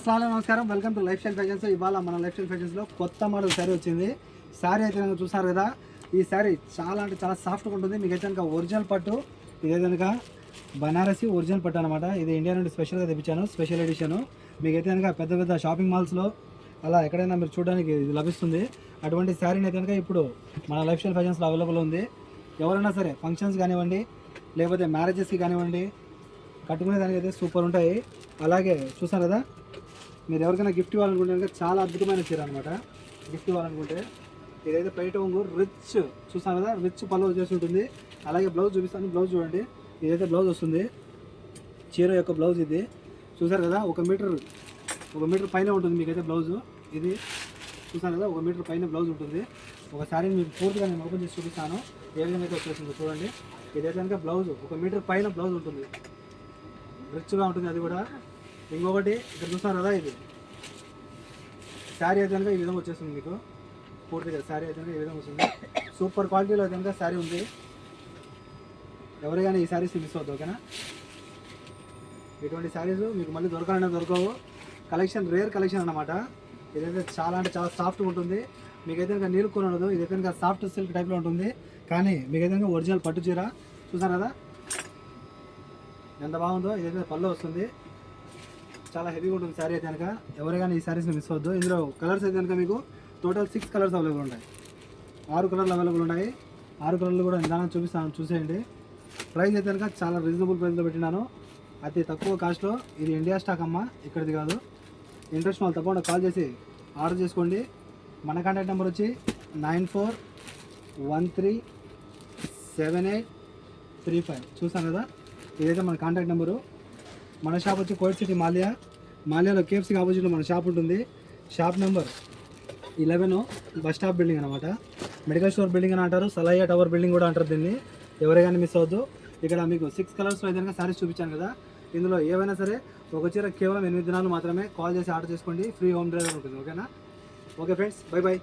అస్సలాము నమస్కారం. Welcome to life style fashions. ఇవాళ మన లైఫ్ స్టైల్ ఫ్యాషన్స్లో కొత్త మోడల్ శారీ వచ్చింది. శారీ అయితే కనుక చూసారు కదా, ఈ శారీ చాలా అంటే చాలా సాఫ్ట్గా ఉంటుంది. మీకు అయితే కనుక ఒరిజినల్ పట్టు, ఇదే కనుక బనారసి ఒరిజినల్ పట్టు అనమాట. ఇది ఇండియా నుండి స్పెషల్గా తెప్పించాను, స్పెషల్ ఎడిషన్. మీకైతే కనుక పెద్ద పెద్ద షాపింగ్ మాల్స్లో అలా ఎక్కడైనా మీరు చూడడానికి ఇది లభిస్తుంది. అటువంటి శారీని అయితే కనుక ఇప్పుడు మన లైఫ్ స్టైల్ ఫ్యాషన్స్లో అవైలబుల్ ఉంది. ఎవరైనా సరే ఫంక్షన్స్ కానివ్వండి, లేకపోతే మ్యారేజెస్కి కానివ్వండి, కట్టుకునే దానికి అయితే సూపర్ ఉంటాయి. అలాగే చూసారు కదా, మీరు ఎవరికైనా గిఫ్ట్ ఇవ్వాలనుకుంటే కనుక చాలా అద్భుతమైన చీర అనమాట. గిఫ్ట్ ఇవ్వాలనుకుంటే ఇదైతే పైట వంగు రిచ్, చూసాను కదా, రిచ్ పళ్ళు వచ్చేసి ఉంటుంది. అలాగే బ్లౌజ్ చూపిస్తాను. బ్లౌజ్ చూడండి, ఇదైతే బ్లౌజ్ వస్తుంది. చీర యొక్క బ్లౌజ్ ఇది చూసారు కదా, ఒక మీటర్ పైన ఉంటుంది మీకైతే బ్లౌజు. ఇది చూసాను కదా, 1 మీటర్ పైన బ్లౌజ్ ఉంటుంది. ఒకసారి మీకు పూర్తిగా నేను ఓపెన్ చేసి చూపిస్తాను ఏ విధంగా అయితే వచ్చేసిందో చూడండి. ఇదైతే కనుక బ్లౌజ్ 1 మీటర్ పైన బ్లౌజ్ ఉంటుంది, రిచ్గా ఉంటుంది. అది కూడా ఇంకొకటి ఇక్కడ చూస్తున్నారు కదా, ఇది శారీ అయితే కనుక ఈ విధంగా వచ్చేస్తుంది. మీకు పూర్తిగా శారీ అయితే కనుక ఈ విధంగా వస్తుంది. సూపర్ క్వాలిటీలో అయితే కనుక శారీ ఉంది. ఎవరికైనా ఈ శారీస్ మిస్ అవుతుంది, ఓకేనా? ఇటువంటి శారీస్ మీకు మళ్ళీ దొరకాలనే దొరకవు. కలెక్షన్ రేర్ కలెక్షన్ అన్నమాట. ఇదైతే చాలా అంటే చాలా సాఫ్ట్గా ఉంటుంది. మీకైతే కనుక నీళ్ళు కూర ఉండదు. ఇదైతే కనుక సాఫ్ట్ సిల్క్ టైప్లో ఉంటుంది. కానీ మీకైతే కనుక ఒరిజినల్ పట్టు చీర చూసారు కదా ఎంత బాగుందో. ఇదైతే పళ్ళు వస్తుంది, చాలా హెవీగా ఉంటుంది శారీ అయితే కనుక. ఎవరికైనా ఈ శారీస్ని మిస్ అవ్వద్దు. ఇందులో కలర్స్ అయితే కనుక మీకు టోటల్ 6 కలర్స్ అవైలబుల్ ఉంటాయి. 6 కలర్లు అవైలబుల్ ఉన్నాయి. 6 కలర్లు కూడా నిదానం చూపిస్తాను, చూసేయండి. ప్రైస్ అయితే కనుక చాలా రీజనబుల్ ప్రైస్లో పెట్టినాను, అతి తక్కువ కాస్ట్లో. ఇది ఇండియా స్టాక్ అమ్మ, ఇక్కడిది కాదు. ఇంట్రెస్ట్ వాళ్ళు తప్పకుండా కాల్ చేసి ఆర్డర్ చేసుకోండి. మన కాంటాక్ట్ నెంబర్ వచ్చి 94137835. చూసాను కదా, ఇదైతే మన కాంటాక్ట్ నెంబరు. మన షాప్ వచ్చి కోయిట్ సిటీ మాల్యాలో కేఎఫ్సీకి ఆపోజిట్లో మన షాప్ ఉంటుంది. Shop number 11 bus stop building అనమాట. మెడికల్ స్టోర్ బిల్డింగ్ అని అంటారు, సలహా టవర్ బిల్డింగ్ కూడా అంటారు దీన్ని. ఎవరైనా మిస్ అవ్వద్దు. ఇక్కడ మీకు 6 కలర్స్లో ఏదైనా శారీస్ చూపించాను కదా, ఇందులో ఏవైనా సరే ఒక చీర కేవలం 8 దినాలు మాత్రమే. కాల్ చేసి ఆర్డర్ చేసుకోండి, ఫ్రీ హోమ్ డెలివరీ ఉంటుంది, ఓకేనా? Okay friends, bye bye.